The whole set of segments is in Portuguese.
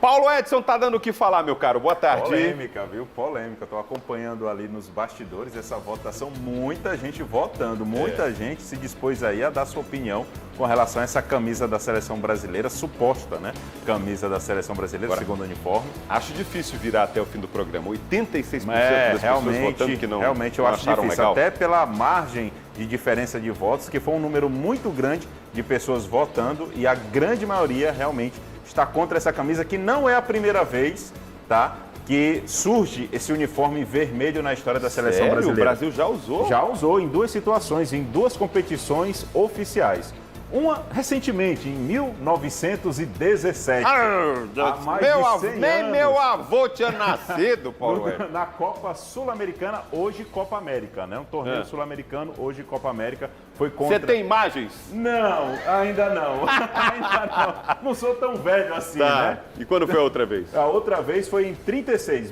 Paulo Edson tá dando o que falar, meu caro. Boa tarde. Polêmica, viu? Polêmica. Estou acompanhando ali nos bastidores essa votação. Muita gente votando. Muita gente se dispôs aí a dar sua opinião com relação a essa camisa da Seleção Brasileira, suposta, né? Camisa da Seleção Brasileira, agora, segundo uniforme. Acho difícil virar até o fim do programa. 86% das pessoas votando que não. Realmente eu acho difícil. Legal. Até pela margem de diferença de votos, que foi um número muito grande de pessoas votando e a grande maioria realmente está contra essa camisa, que não é a primeira vez, tá, que surge esse uniforme vermelho na história da Seleção Brasileira. O Brasil já usou? Já usou em duas situações, em duas competições oficiais. Uma recentemente, em 1917. Nem meu avô tinha nascido, Paulo. Na Copa Sul-Americana, hoje Copa América, né? Um torneio sul-americano, hoje Copa América. Foi contra... Você tem imagens? Não, ainda não. Ainda não. Não sou tão velho assim, né? E quando foi a outra vez? A outra vez foi em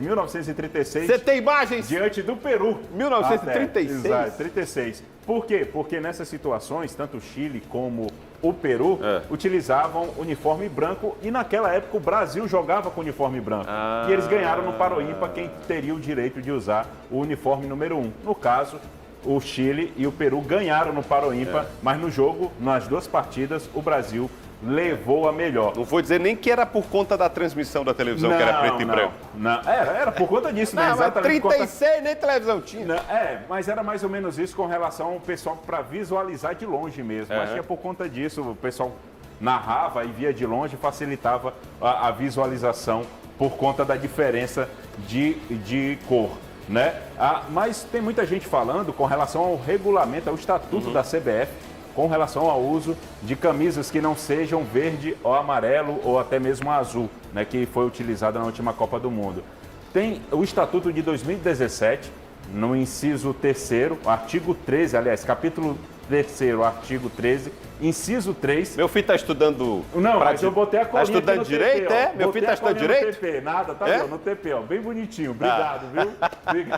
1936. Você tem imagens? Diante do Peru. 1936? Exato, 36. Por quê? Porque nessas situações, tanto o Chile como o Peru utilizavam uniforme branco e naquela época o Brasil jogava com uniforme branco. E eles ganharam no Paroímpa quem teria o direito de usar o uniforme número 1. No caso, o Chile e o Peru ganharam no Paroímpa, mas no jogo, nas duas partidas, o Brasil levou a melhor. Não vou dizer nem que era por conta da transmissão da televisão, que era preto e branco. Não, era por conta disso, né? Exatamente. 36 nem televisão tinha. Não, mas era mais ou menos isso com relação ao pessoal para visualizar de longe mesmo. Mas tinha por conta disso, o pessoal narrava e via de longe, facilitava a visualização por conta da diferença de cor, né? Mas tem muita gente falando com relação ao regulamento, ao estatuto da CBF, com relação ao uso de camisas que não sejam verde ou amarelo ou até mesmo azul, né, que foi utilizada na última Copa do Mundo. Tem o Estatuto de 2017, no inciso 3º, artigo 13, aliás, capítulo 3º, artigo 13, inciso 3. Meu filho está estudando... Não, mas eu botei a colinha estudando no direito, TP, é? Meu filho está estudando direito? No TP, nada, tá no TP, ó, bem bonitinho, obrigado, viu? Ele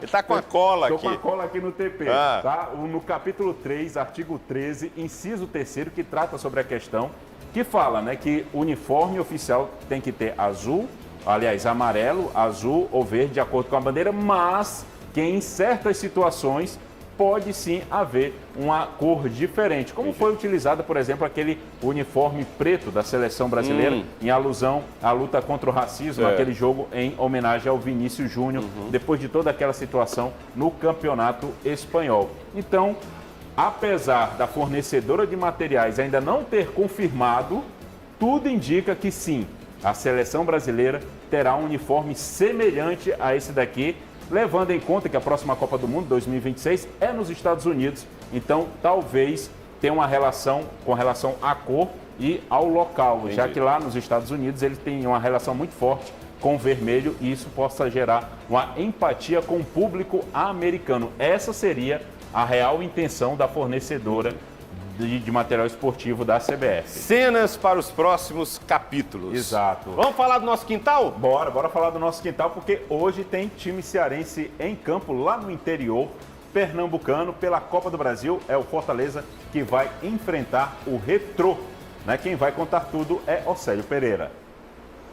está com a cola aqui. Estou com a cola aqui no TP, tá? No capítulo 3, artigo 13, inciso 3º, que trata sobre a questão, que fala, né, que o uniforme oficial tem que ter azul, aliás, amarelo, azul ou verde, de acordo com a bandeira, mas que em certas situações pode sim haver uma cor diferente, como foi utilizada, por exemplo, aquele uniforme preto da Seleção Brasileira, em alusão à luta contra o racismo, aquele jogo em homenagem ao Vinícius Júnior, depois de toda aquela situação no Campeonato Espanhol. Então, apesar da fornecedora de materiais ainda não ter confirmado, tudo indica que sim, a Seleção Brasileira terá um uniforme semelhante a esse daqui, levando em conta que a próxima Copa do Mundo, 2026, é nos Estados Unidos. Então, talvez tenha uma relação com relação à cor e ao local, já que lá nos Estados Unidos eles têm uma relação muito forte com o vermelho e isso possa gerar uma empatia com o público americano. Essa seria a real intenção da fornecedora de material esportivo da CBF. Cenas para os próximos capítulos. Exato. Vamos falar do nosso quintal? Bora falar do nosso quintal, porque hoje tem time cearense em campo lá no interior pernambucano pela Copa do Brasil. É o Fortaleza que vai enfrentar o Retrô, né? Quem vai contar tudo é Océlio Pereira.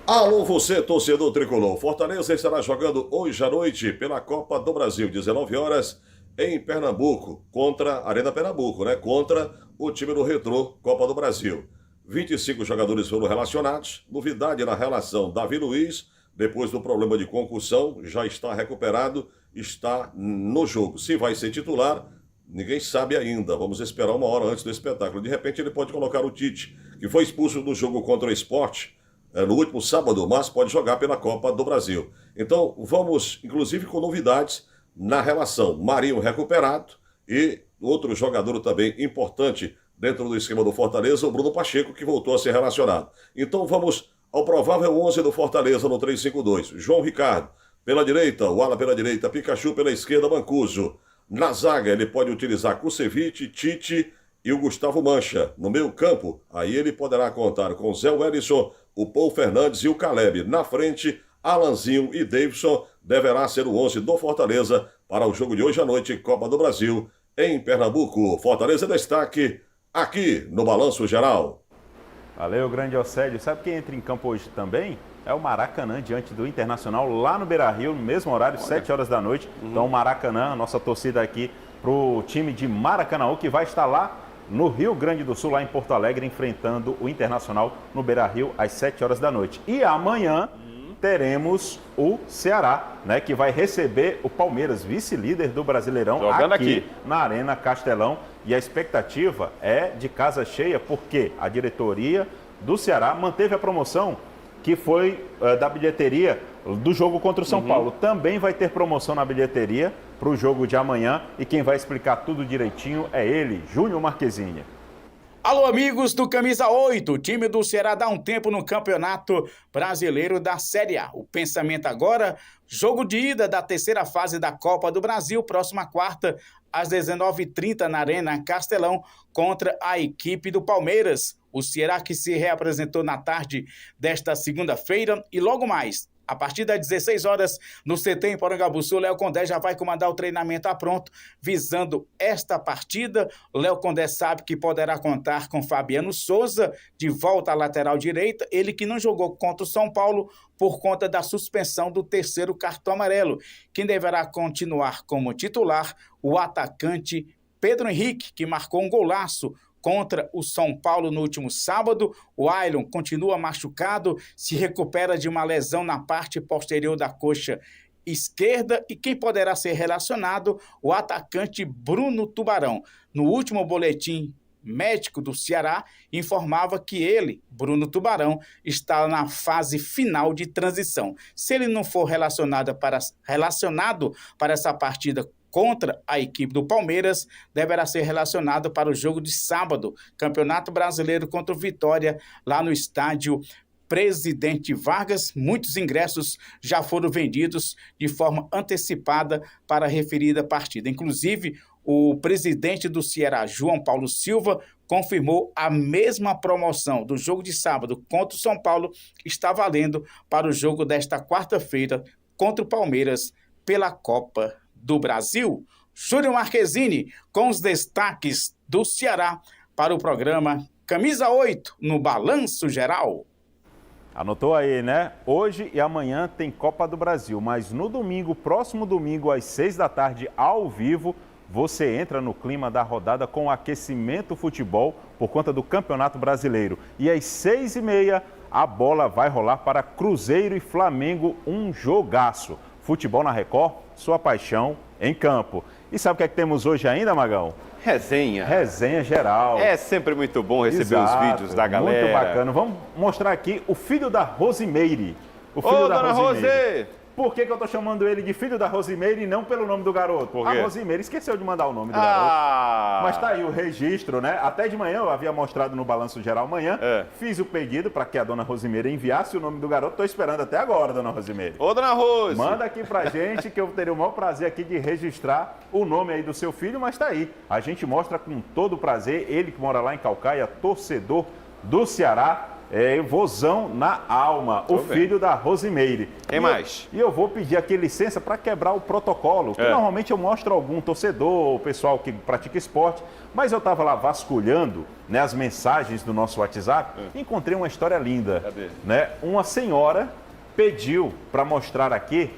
Alô você, torcedor tricolor. Fortaleza estará jogando hoje à noite pela Copa do Brasil, 19 horas, em Pernambuco, contra Arena Pernambuco, né? Contra o time do Retrô, Copa do Brasil. 25 jogadores foram relacionados. Novidade na relação: Davi Luiz, depois do problema de concussão, já está recuperado, está no jogo. Se vai ser titular, ninguém sabe ainda. Vamos esperar uma hora antes do espetáculo. De repente ele pode colocar o Tite, que foi expulso do jogo contra o Sport no último sábado, mas pode jogar pela Copa do Brasil. Então vamos, inclusive, com novidades na relação. Marinho recuperado e outro jogador também importante dentro do esquema do Fortaleza, o Bruno Pacheco, que voltou a ser relacionado. Então vamos ao provável 11 do Fortaleza no 3-5-2. João Ricardo pela direita, o ala pela direita, Pikachu pela esquerda, Mancuso. Na zaga ele pode utilizar Kusevich, Tite e o Gustavo Mancha. No meio campo, aí ele poderá contar com Zé Wellison, o Paul Fernandes e o Caleb. Na frente, Alanzinho e Davidson deverá ser o 11 do Fortaleza para o jogo de hoje à noite, Copa do Brasil, em Pernambuco. Fortaleza destaque aqui no Balanço Geral. Valeu, grande Océlio. Sabe quem entra em campo hoje também? É o Maracanã, diante do Internacional, lá no Beira-Rio, no mesmo horário, 7 horas da noite. Então, o Maracanã, a nossa torcida aqui pro time de Maracanã, que vai estar lá no Rio Grande do Sul, lá em Porto Alegre, enfrentando o Internacional no Beira-Rio, às 7 horas da noite. E amanhã teremos o Ceará, né, que vai receber o Palmeiras, vice-líder do Brasileirão, jogando aqui na Arena Castelão. E a expectativa é de casa cheia, porque a diretoria do Ceará manteve a promoção que foi da bilheteria do jogo contra o São Paulo. Também vai ter promoção na bilheteria para o jogo de amanhã. E quem vai explicar tudo direitinho é ele, Júnior Marquezine. Alô, amigos do Camisa 8, o time do Ceará dá um tempo no Campeonato Brasileiro da Série A. O pensamento agora, jogo de ida da terceira fase da Copa do Brasil, próxima quarta, às 19h30, na Arena Castelão, contra a equipe do Palmeiras. O Ceará que se reapresentou na tarde desta segunda-feira e logo mais, a partir das 16 horas, no CT em Porangabuçu, Léo Condé já vai comandar o treinamento a pronto, visando esta partida. Léo Condé sabe que poderá contar com Fabiano Souza, de volta à lateral direita, ele que não jogou contra o São Paulo por conta da suspensão do terceiro cartão amarelo. Quem deverá continuar como titular, o atacante Pedro Henrique, que marcou um golaço contra o São Paulo no último sábado. O Ailon continua machucado, se recupera de uma lesão na parte posterior da coxa esquerda. E quem poderá ser relacionado? O atacante Bruno Tubarão. No último boletim médico do Ceará, informava que ele, Bruno Tubarão, está na fase final de transição. Se ele não for relacionado para essa partida contra a equipe do Palmeiras, deverá ser relacionado para o jogo de sábado, Campeonato Brasileiro contra o Vitória, lá no estádio Presidente Vargas. Muitos ingressos já foram vendidos de forma antecipada para a referida partida. Inclusive, o presidente do Ceará, João Paulo Silva, confirmou a mesma promoção do jogo de sábado contra o São Paulo está valendo para o jogo desta quarta-feira contra o Palmeiras pela Copa do Brasil. Júnior Marquezine com os destaques do Ceará para o programa Camisa 8 no Balanço Geral. Anotou aí, né? Hoje e amanhã tem Copa do Brasil, mas no domingo, próximo domingo, às 6 da tarde, ao vivo, você entra no clima da rodada com o aquecimento futebol por conta do Campeonato Brasileiro. E às 6h30, a bola vai rolar para Cruzeiro e Flamengo, um jogaço. Futebol na Record, sua paixão em campo. E sabe o que é que temos hoje ainda, Magão? Resenha. Resenha geral. É sempre muito bom receber os vídeos da galera. Muito bacana. Vamos mostrar aqui o filho da Rosimeire. O filho Ô, da dona Rosimeire. Rosê! Por que eu tô chamando ele de filho da Rosimeire e não pelo nome do garoto? Por quê? A Rosimeire esqueceu de mandar o nome do garoto. Mas tá aí o registro, né? Até de manhã eu havia mostrado no Balanço Geral amanhã. Fiz o pedido para que a dona Rosimeire enviasse o nome do garoto. Tô esperando até agora, dona Rosimeire. Ô, dona Rose! Manda aqui pra gente que eu teria o maior prazer aqui de registrar o nome aí do seu filho, mas tá aí. A gente mostra com todo prazer. Ele que mora lá em Calcaia, torcedor do Ceará. Vozão na alma, o filho da Rosimeire. Quem mais? E eu vou pedir aqui licença para quebrar o protocolo, que normalmente eu mostro algum torcedor, o pessoal que pratica esporte, mas eu estava lá vasculhando, né, as mensagens do nosso WhatsApp e encontrei uma história linda. Cadê? Né? Uma senhora pediu para mostrar aqui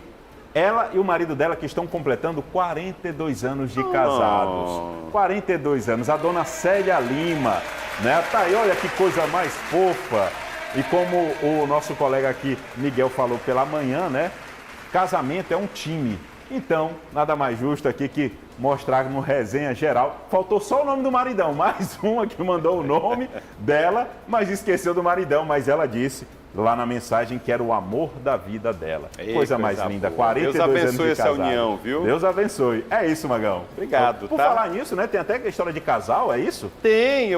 ela e o marido dela que estão completando 42 anos de casados. 42 anos. A dona Célia Lima, né? Tá aí, olha que coisa mais fofa. E como o nosso colega aqui, Miguel, falou pela manhã, né? Casamento é um time. Então, nada mais justo aqui que mostrar no resenha geral. Faltou só o nome do maridão. Mais uma que mandou o nome dela, mas esqueceu do maridão. Mas ela disse lá na mensagem que era o amor da vida dela. Coisa mais linda, 42 Deus abençoe anos de essa casado. união, viu? Deus abençoe. É isso, Magão. Obrigado, Por tá? falar nisso, né? Tem até história de casal, é isso? Tem,